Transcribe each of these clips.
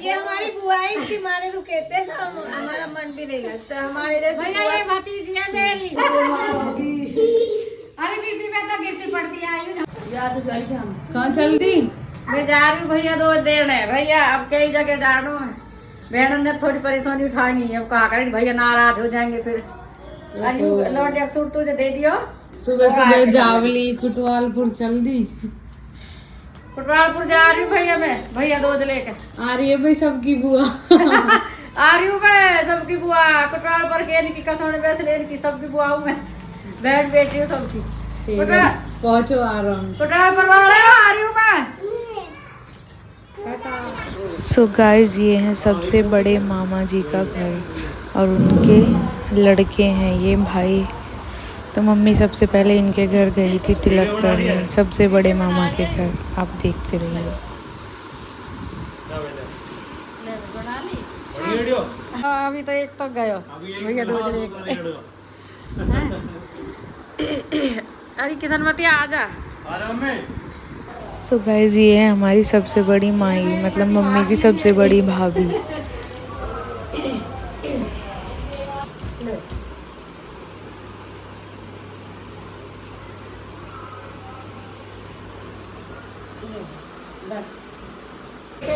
ये हमारी बुआ है, इसकी मारे रुके थे हम, हमारा मन भी नहीं लगता हमारे जैसे। भैया ये भतीजी है मेरी। अरे गिरती पे तो गिरती पड़ती आई हूँ। कहाँ चल दी? मैं जा रही हूँ भैया, 2 देर है भैया, अब कई जगह जा रहा हूँ। बहनों ने थोड़ी परेशानी उठानी है, अब कहा करें भैया नाराज हो जाएंगे फिर। लौटिया सूट तुझे दे दियो। सुबह सुबह जावली कुटवालपुर चल दी। कुटवालपुर जा रही हूँ भैया, मैं भैया 2 लेके आ रही है भाई सबकी बुआ। आ रही हूँ मैं सबकी बुआ। कुटवालपुर के इनकी कसौनी वैसे इनकी सबकी बुआ हूँ मैं, बहन बेटी हूँ सबकी। पहुँचो आ रहा हूँ। कुटवालपुर वाले आ रही हूँ मैं। सो गाइस, ये हैं सबसे बड़े मामा जी का घर और उनके लड़के हैं ये भाई। तो मम्मी सबसे पहले इनके घर गई थी तिलक करने, सबसे बड़े मामा के घर। आप देखते रहिए। अभी तो एक तो गयो भैया, 2 दिन एक। अरे किशनमती आ जा। सो गाइस, ये है हमारी सबसे बड़ी माई, मतलब मम्मी की सबसे बड़ी भाभी।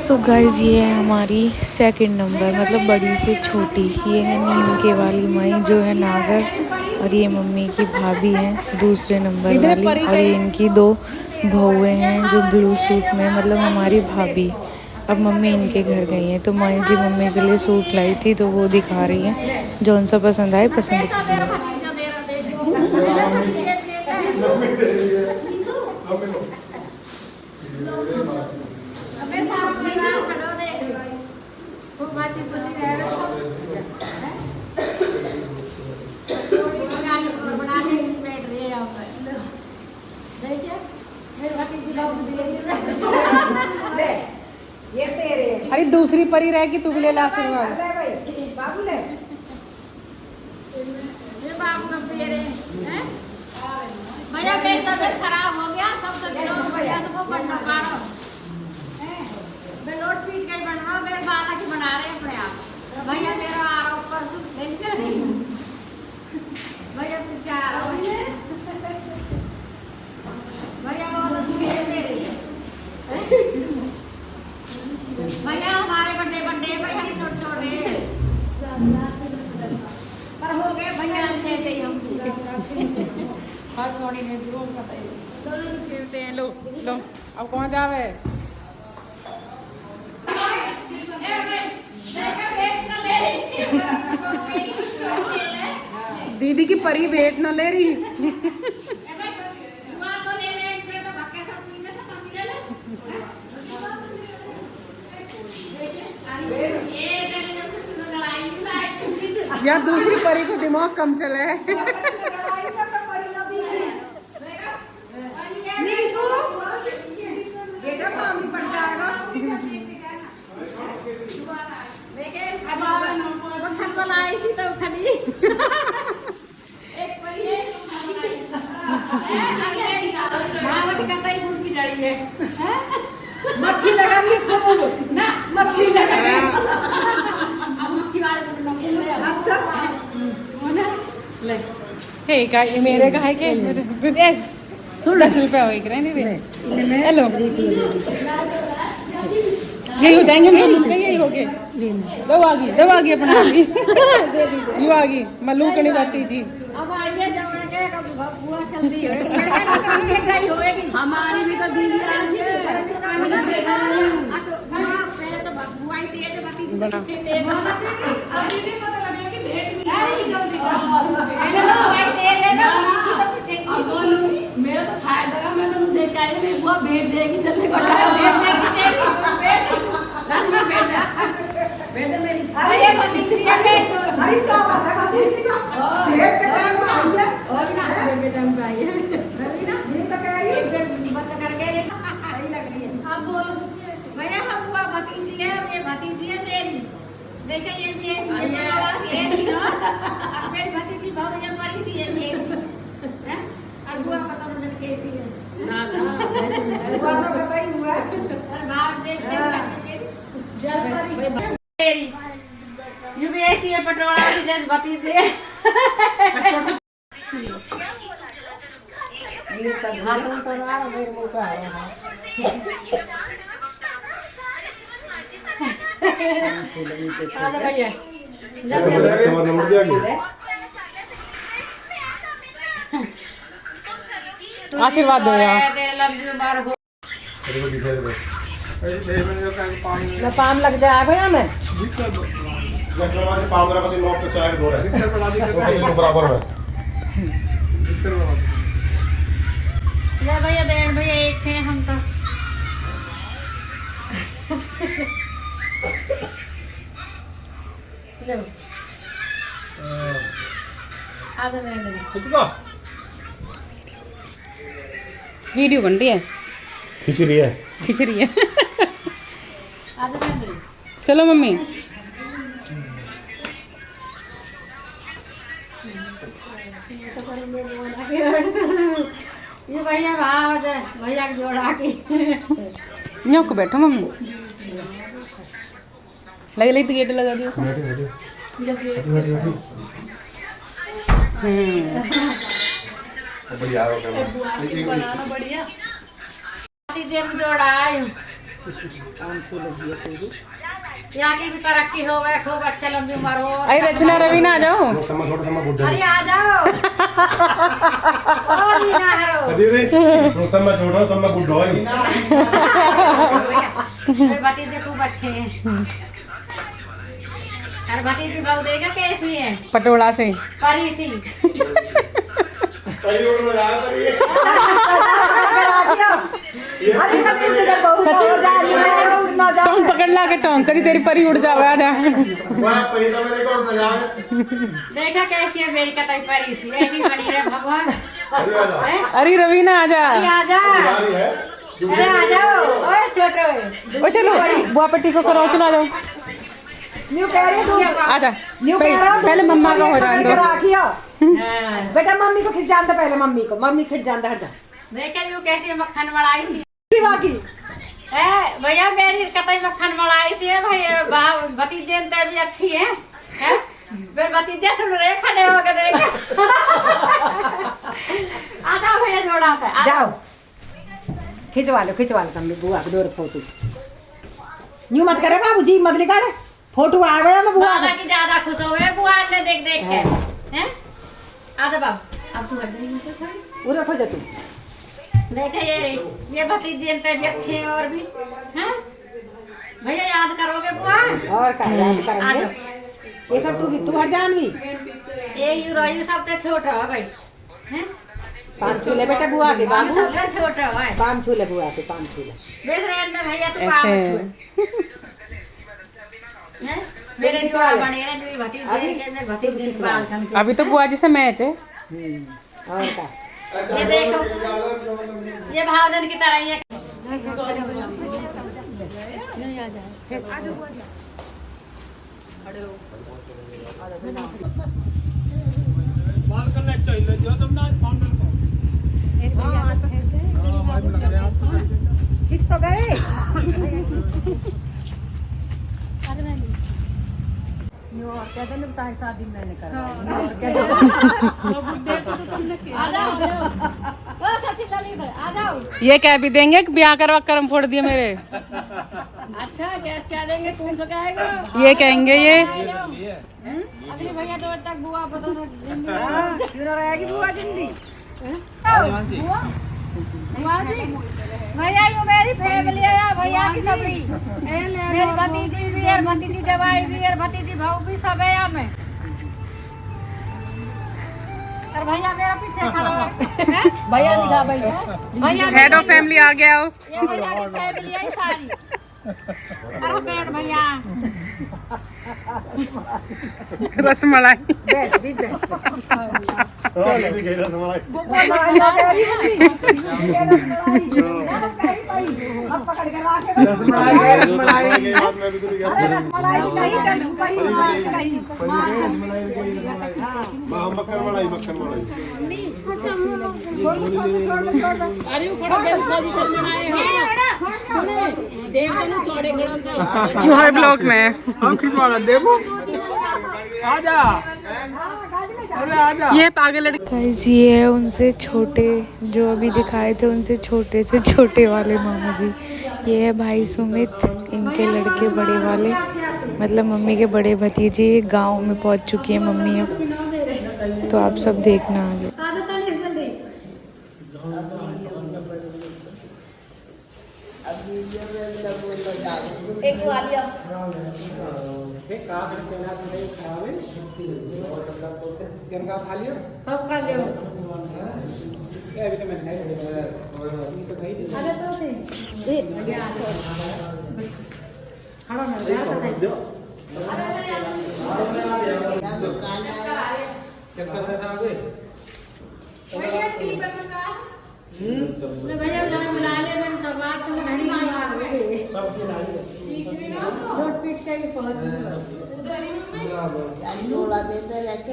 सो गाइस, ये है हमारी सेकंड नंबर, मतलब बड़ी से छोटी। ये है नीम के वाली माई जो है नागर, और ये मम्मी की भाभी हैं दूसरे नंबर वाली, और ये इनकी 2 बहुएं हैं जो ब्लू सूट में, मतलब हमारी भाभी। अब मम्मी इनके घर गई हैं, तो माई जी मम्मी के लिए सूट लाई थी, तो वो दिखा रही हैं। जौन सा पसंद आए पसंद कर लो। अरे दूसरी परी रह कि तू भी ले ला आशीर्वाद। भैया मेरी तबियत खराब हो गया, सब बढ़िया से वो बनना पा रहा हूँ। मैं लोट पीट के बन रहा हूँ, मेरे बाला की बना रहे हैं अपने आप। भैया मेरा आ रहा ऊपर भैया तू क्या आ रहा है भैया, बहुत अच्छी है मेरी। भैया हमारे बड़े भैया छोटे छोटे पर हो गए भैया, अच्छे से ही हम हाथ मोड़ी में जरूर बताइए। फिरते हैं लो लो, अब कौन जावे? दीदी की परी भेंट न ले रही। यार दूसरी परी को दिमाग कम चला है। बनाई थी तो खड़ी एक कहता ही मुर्गी डली है, मक्खी लगा ली खूब ना, मक्खी लगा मक्खी वाले अच्छा ले हे का ये मेरे का है के थोड़ा 10 रुपया हो गए नहीं हेलो यही हो जाएंगे मेरे मुंह पे, यही हो गए। दो आगे अपना आगे यू आगे मल्लू कनी बाती जी। अब आइए जवड़ के बुआ जल्दी होएगी हमारी भी तो दीदी आज पहले तो बुआ ही तेज बाती थी तो तेज अभी भी पता लगे कि भेंट भी जल्दी पहले तो बुआ तेज है ना, मेरा तो फायदा है, मैं तो देख के आई मेरी बुआ भेंट देगी, चलने को भेंट देगी रात में भेंट मेरी। अरे ये भतीजी है, हरी चौक है भतीजी का भेंट के टाइम पे आई है, और ना भेंट के टाइम पे आई है रवि ना, ये तो कह रही है बंद करके सही लग रही है। आप बोलो भैया हम बुआ भतीजी है, ये भतीजी है मेरी, देखिए ये अब मेरी भतीजी बहुत ये परी थी ये है, और बुआ पता मुझे कैसी है ना ना ऐसा तो पता ही हुआ, और बाहर देख के यू भी ऐसी है पटोला की जज बती दे ये तो घाटों तो आ मेरे मुंह पे आ रहा है नंबर दिया आशीर्वाद दो यार। तेरे लंबी उम्र हो तेरे को दिखा दे बस मैं पाम लग जाए भैया मैं हमारे 15 का दिन नौक तो चाय दो रहा है तो बराबर है ले भैया बहन भैया एक थे हम तो लो आधा बहन कुछ का वीडियो बन रही है, खींच रही है खिंच रही है। आधा बहन चलो मम्मी। ये भैया भाव दे भैया के जोड़ा के न्यों को बैठो मम्मी। लगे लगी तो गेट लगा दियो। बढ़िया हो गया देर में जोड़ा आयु यहाँ की भी तरक्की हो गए खूब अच्छा लंबी उम्र हो अरे रचना रवीना आ जाओ। थोड़ा सा बुढ़ा अरे आ जाओ ओ दीना हरो दीदी तुम सब में छोड़ो सब में बुढ़ा है मेरे भतीजे खूब अच्छे हैं अरे भतीजी बहू देखा कैसी है पटोला से परी सी पहली रोड में रहा पर ये टोंग पकड़ ला के टोंग करी तेरी परी उड़ जावे आ जा। वह पहली तो मेरे को उड़ जाए देखा कैसी है मेरी कतई परी सी ऐसी बनी है भगवान अरे आ जा अरे रवीना आ जा। अरे आ जा गाड़ी है अरे आ जाओ ओए छोटो ओ चलो बुआ पट्टी को करो चलो आ जाओ न्यू कह रही तू आ जा। पहले मम्मा का हो जाने दो। राखियो बेटा मम्मी को खिंच जानता पहले मम्मी खिंच जानता हट जा देखा यू कैसी मक्खन मलाई थी बाकी ए भैया मेरी कतई मक्खन मलाई थी भैया भतीजे तो भी अच्छी है हैं? फिर भतीजे सुन रहे खड़े हो के देख आ जाओ भैया जोड़ा से आ जाओ खिंचवा लो मम्मी बुआ को दो फोटो न्यू मत करे बाबू जी मत निकाले फोटो आ गया मैं बुआ बाबा की ज्यादा खुश हो गए बुआ ने देख देख के हैं आ जा बाबू अब तू हट गई वो रखो जा तू देखे ये भतीजे तो भी अच्छे हैं और भी हैं भैया याद करोगे बुआ और का याद आ करेंगे जाओ ये सब तू हट जानवी ये यूरो सब तो छोटा है भाई हैं पान छूले बेटा बुआ के ये बाबू सब तो छोटा है पान छूले बुआ के पान छूले देख रहे हैं ना भैया तो ऐसे हैं मेरे जोड़ा बने रहे जो भतीजे के मैं भतीजे बाल खन के अभी तो बुआ जी से मैच है। और का ये देखो ये भावजन की तरह ही है किस तो गए कहते हैं ताकि शादी मैंने करा ये कह भी देंगे कि ब्याह करवा करम फोड़ दिए मेरे। अच्छा गैस क्या देंगे 300 क्या आएगा ये कहेंगे ये अगली भैया तो तक बुआ बता क्यों रहेगी बुआ जिंदगी भैया यू मेरी फैमिली है भैया की सभी मेरी भतीजी भी है भतीजी जवाई भी है भतीजी भाऊ भी सब है यहाँ में और भैया मेरा पीछे खड़ा है भैया दिखा भैया भैया हेड ऑफ फैमिली आ गया हो। ये भैया की फैमिली है सारी अरे पेड़ भैया रसमलाई बेस्ट भी बेस्ट दीदी कह रसमलाई अब पकड़ के लाके रसमलाई के बाद में भी तो गया रसमलाई नहीं चल ऊपर ही नहीं मां मक्खन मलाई अरे वो खड़ा बेस पोजीशन में आए हैं सुने देव दोनों चौड़े खड़ा कर यू हाई ब्लॉक में हम खिंचवाना देवो आजा अरे आजा ये पागल लड़की गाइस ये है उनसे छोटे जो अभी दिखाए थे उनसे छोटे से छोटे वाले मामा जी। ये है भाई सुमित, इनके लड़के बड़े वाले मतलब मम्मी के बड़े भतीजे। गांव में पहुंच चुकी है मम्मी अब, तो आप सब देखना आगे। एक वालिया सब खा लियो भैया बुला ले मैंने सब बात तो घड़ी मार सब चीज लाई रोड पीट के पहुंच उधर ही में डोला देते लेके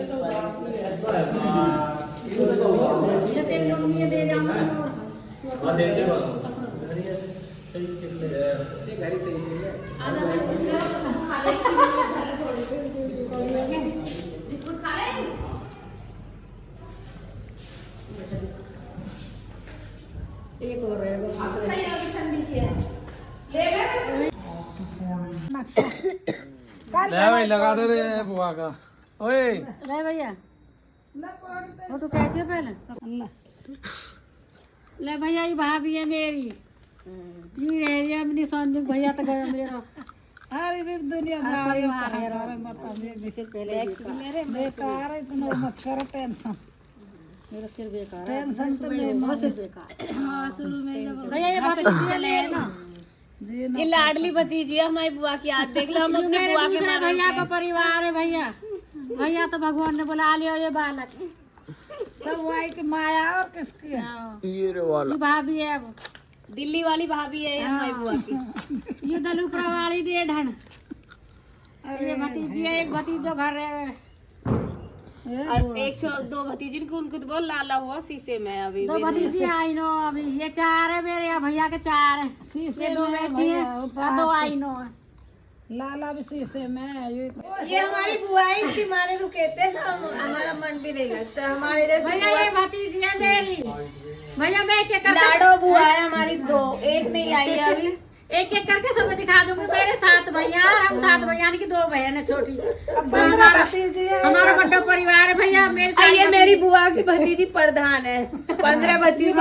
ये तेल मम्मी दे जाऊंगा और दे दे सही कितने ये गाड़ी सही है आजा बिस्कुट खा ले एक और रहेगा सही होगी ठंडी सी है ले ले भाई लगा दे रे बुआ का ओए ले भैया वो तो कहती है पहले ले भैया ये भाभी है मेरी ये रही है अपनी संजू भैया तो गया मेरा अरे रे दुनिया जा रही है मत पहले ले रे बेकार है इतना मत करो टेंशन मेरा सिर बेकार टेंशन तो ले बहुत बेकार हां शुरू में जब भैया ये बात ले ना ये लाडली भतीजी है हमारी बुआ की। आज देख लो हम अपने बुआ के भैया का परिवार है भैया भैया तो भगवान ने बुला लिया ये बालक सब वाई की माया और किसकी है ये रे वाला ये भाभी है वो दिल्ली वाली भाभी है हमारी बुआ की ये दलूपरा वाली भी है ढन ये भतीजी है एक भतीजो घर है और एक दो भतीजी को उनको तो बहुत लाला हुआ शीशे में अभी दो भतीजी आई नो अभी ये चार है मेरे भैया के चार है शीशे दो बैठी है दो आई नो है लाला भी शीशे में ये हमारी बुआ है, इसकी माने रुके थे हम हमारा मन भी नहीं लगता हमारे जैसे भैया ये भतीजी है मेरी भैया मैं एक एक लाडो बुआ है हमारी दो एक नहीं आई है अभी एक एक करके सब दिखा दूंगी मेरे साथ भैया और हम साथ भैया यानी कि दो बहन है छोटी हमारा बड़ा परिवार है भैया मेरे साथ ये मेरी बुआ की भतीजी प्रधान है 15 भतीजी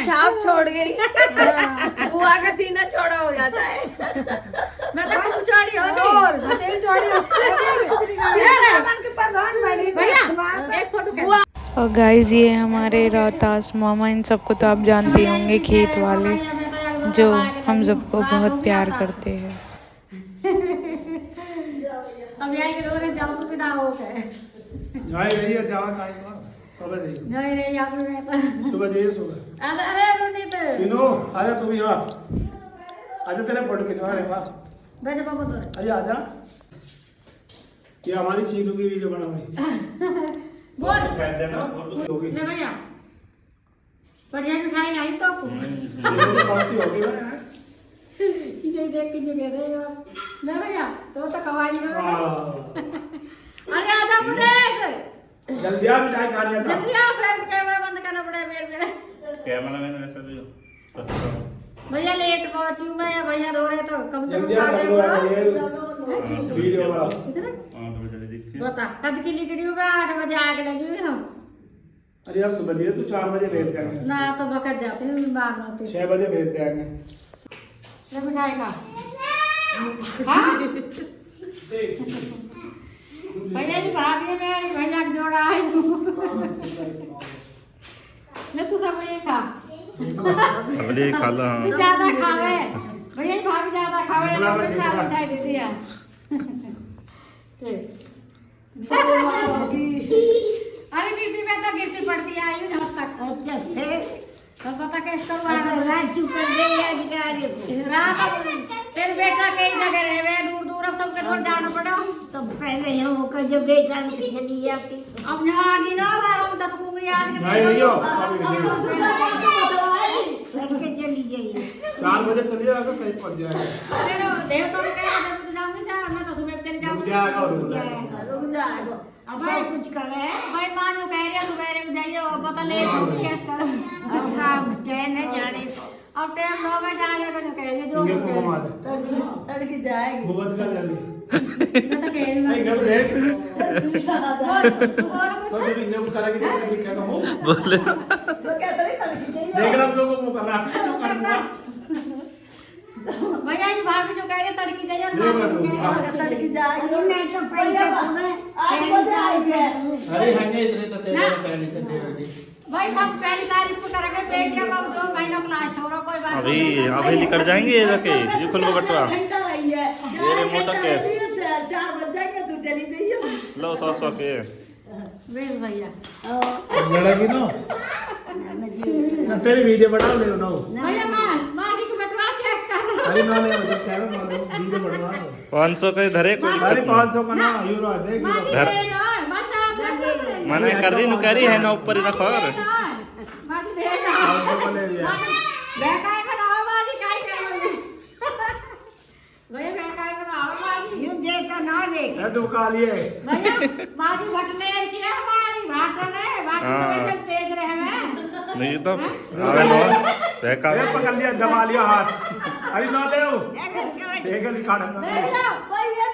छाप छोड़ गई बुआ का सीना चौड़ा हो जाता है मैं तो खूब चौड़ी हो गई और भतीजी चौड़ी भैया एक फोटो और गाइस ये हमारे रोहतास मामा, इन सबको तो आप जानते होंगे, खेत वाले जो हम सबको बहुत प्यार करते हैं। अब यही के दोरे जाओ तो विदा हो गए जाए रही है जाओ टाइम सुबह जाइए नहीं रे यहाँ पे सुबह जाइए सुबह अरे रोनीत सुनो आजा तू भी हाँ आजा तेरे फोटो खिंचवा रहे पास बैठ बाबू तो आजा आजा ये हमारी चीनू की वीडियो बना हुई बोल ले भैया बढ़िया मिठाई लाई तो आपको कौन-सी होगी ना इधर देख के जो कह रहे हो ले भैया तो खवाई हो अरे आजा मुनेश जल्दी आ मिठाई खा लिया था जल्दी आ फिर कैमरा बंद करना पड़ेगा मेरे कैमरा मैन वैसा भी भैया लेट पहुंची हूं मैं भैया दो रहे तो कम से जल्दी आ सब लोग ऐसे ये वीडियो बना हां तो जल्दी देखिए बता कद की लिख रही हूं मैं 8 बजे आग लगी हुई हूं अरे यार सुबह दिए तो 4 बजे भेज देंगे ना तो बकत जाते हैं बीमार होते 6 बजे भेज देंगे ले मिठाई का हां भैया जी भाभी है मेरी भैया का जोड़ा है ले तू सब ये खा अबले खा लो हां ज्यादा खावे भैया जी भाभी ज्यादा खावे तो मिठाई दे दिया अरे बीबी में तो गिरती पड़ती आई हूँ जब तक। अच्छा फिर तो पता कैसे करवा रात चुप कर दे रात फिर बेटा कई जगह रहे दूर दूर अब सबके दूर जाना पड़ा। तो पहले यहाँ होकर जब बेटा चली जाती अब यहाँ आगे ना बारों तक को याद नहीं भैया चली जाइए 4 बजे चलिए अगर सही पहुंच जाएगा। देव तो जाऊंगी मैं तो सुबह चल रुक जाएगा और रुक जाएगा। अब भाई कुछ कर रहे हैं भाई मानो कह रहे सुबह जाइए और पता ले कैसे करो अच्छा चैन है जाने को अब टाइम 9 बजे जाने को कह रहे जो तड़के जाएगी बहुत कर जल्दी मैं तो कह रही हूं नहीं घर देख और तो जब इन्हें उतारा के देख क्या कहूं बोले देख रहा हम लोगों को कर रहा है भैया जी भाभी जो कह रहे तड़की जाइए तड़की जाएगी नहीं तो पैसे अरे हंगे इतने तो तेरे पहले तो भाई सब पहली तारीख को करेंगे पेटियां अब 2 महीनों लास्ट हो रहा कोई बात अभी अभी निकल जाएंगे ये रखे ये खुल बटवा ये रिमोट के 4 बज जाएंगे तू चली जाइए लो 100 के वेल भैया लड़ेगी ना तेरी वीडियो बना ले ना भैया मां जी को बटवा चेक कर अरे ना ले मुझे कह रहा हूं वीडियो बनवा 500 के धरे कोई अरे 500 का ना यूरो देख धर मने कर रही है ना ऊपर ही रखो और माजी दे ना 500 का ले लिया बेकाय बनाओ माजी काय करोगे भैया बेकाय बनाओ माजी यूं देखा ना देख ए तू कालिए भैया माजी भटनेर की है हमारी भाटने बाकी तो वैसे तेज रहे हैं नहीं तो आवे नो देखा ए पकड़ लिया दबा लिया हाथ अरे ना ले देख लिखा ना भैया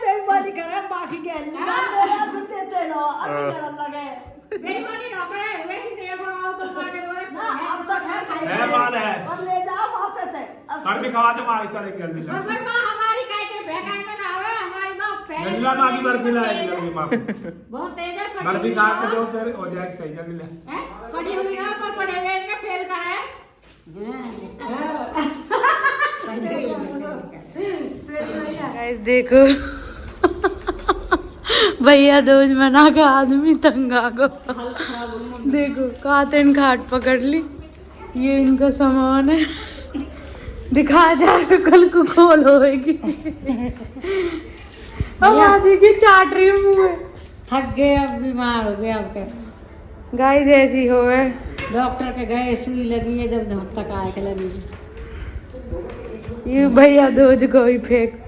बेईमानी करे बाकी के निकाल दे यार देते लो अभी गलत लगे बेईमानी ना करे वैसे देखो आओ तो मार के दो ना अब तक है है माल है और ले जाओ वहां पे से घर भी खवा दे मां चले जल्दी और भाई मां हमारी कहते बेकाय में ना आवे हमारी मां पहले गंजला मां की बर्फी लाएगी जल्दी मां बहुत तेज है बर्फी खा के दो फिर हो जाएगी सही जल्दी ले हैं पड़ी हुई ना पर पड़े हुए ने फेल करे गाइस देखो भैया दोज मना के आदमी तंग आ गो देखो कातन घाट पकड़ ली ये इनका सामान है दिखा जा कल को खोल होएगी अब आदि की चाट रही मुंह में थक गए अब बीमार हो गए अब क्या गाइस ऐसी हो है डॉक्टर के गए सुई लगी है जब तक आए के लगी ये भैया दोज को इफेक्ट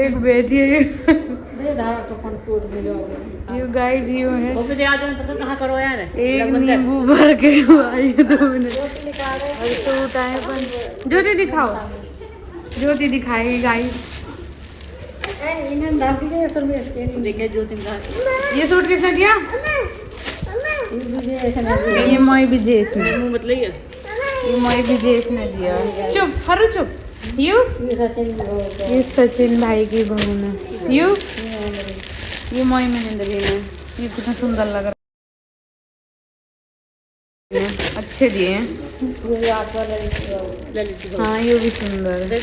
एक बेटी है दे धारा तो कौन कूद मिलो यू गाइस यू है वो भी आ जाए तो कहां करो यार एक नींबू भर के आई 2 मिनट अभी तो उठाए पर ज्योति दिखाओ ज्योति दिखाएगी गाइस इन्हें दाल के सर में स्कैनिंग देखे जो दिन का ये सूट किसने दिया ये मोई भी जेस ने मतलब ये मोई भी जेस ने दिया चुप हरु चुप यू ये सचिन भाई की बहू ने यू ये मोई महेंद्री ने ये कितना सुंदर लग रहा है अच्छे दिए हैं हाँ ये भी सुंदर है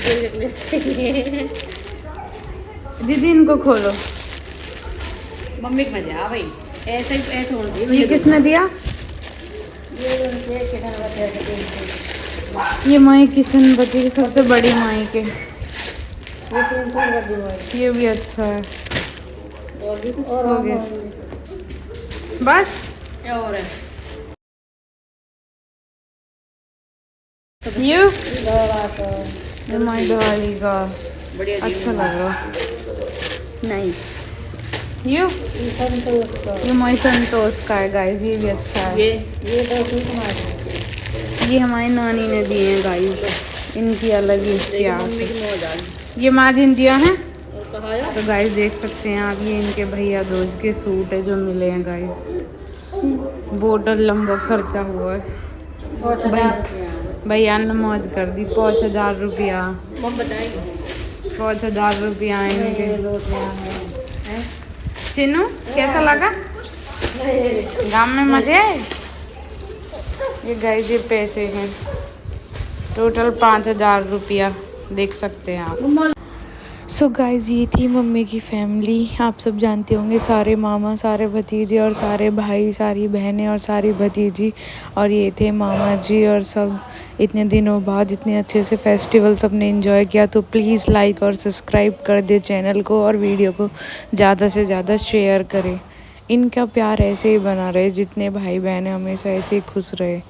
दीदी इनको खोलो मम्मी की मजा भाई ऐसे ऐसे होना चाहिए ये किसने दिया ये माई किशन बची की सबसे बड़ी माई के ये भी अच्छा है हो गया बस और ये माई दिवाली का अच्छा लग रहा नाइस ये माई संतोष का है गाइस ये भी अच्छा है ये हमारी नानी ने दिए हैं गाइस इनकी अलग ही इतिहास है ये मार्जिन दिया है तो गाइस देख सकते हैं आप ये इनके भैया दोज के सूट है जो मिले हैं गाइस बहुत लंबा खर्चा हुआ है भैया ने मौज कर दी 5,000 रुपया 5,000 रुपया इनके चिन्नू कैसा लगा गांव में मजे आए ये गाइस ये पैसे हैं टोटल 5,000 रुपया देख सकते हैं आप सो गाइज़ ये थी मम्मी की फैमिली। आप सब जानते होंगे, सारे मामा, सारे भतीजे और सारे भाई, सारी बहनें और सारी भतीजी। और ये थे मामा जी। और सब इतने दिनों बाद इतने अच्छे से फेस्टिवल सबने एंजॉय किया। तो प्लीज़ लाइक और सब्सक्राइब कर दे चैनल को और वीडियो को ज़्यादा से ज़्यादा शेयर करें। इनका प्यार ऐसे ही बना रहे, जितने भाई बहन हैं हमेशा ऐसे ही खुश रहे।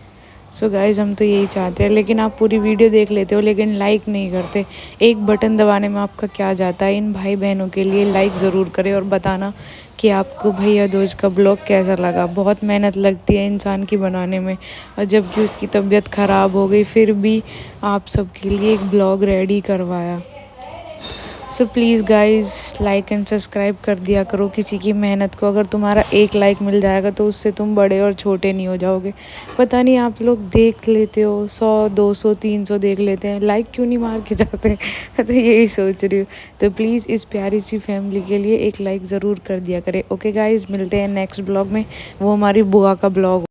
सो गाइज़ हम तो यही चाहते हैं, लेकिन आप पूरी वीडियो देख लेते हो लेकिन लाइक नहीं करते। एक बटन दबाने में आपका क्या जाता है। इन भाई बहनों के लिए लाइक ज़रूर करें और बताना कि आपको भैया दूज का ब्लॉग कैसा लगा। बहुत मेहनत लगती है इंसान की बनाने में, और जबकि उसकी तबीयत ख़राब हो गई फिर भी आप सबके लिए एक ब्लॉग रेडी करवाया। So please guys like and subscribe कर दिया करो किसी की मेहनत को। अगर तुम्हारा एक लाइक मिल जाएगा तो उससे तुम बड़े और छोटे नहीं हो जाओगे। पता नहीं आप लोग देख लेते हो 100 200 300 देख लेते हैं, लाइक क्यों नहीं मार के जाते हैं। तो यही सोच रही हूँ। तो प्लीज़ इस प्यारी सी फैमिली के लिए एक लाइक ज़रूर कर दिया करें। ओके गाइज़, मिलते हैं नेक्स्ट ब्लॉग में। वो हमारी बुआ का ब्लॉग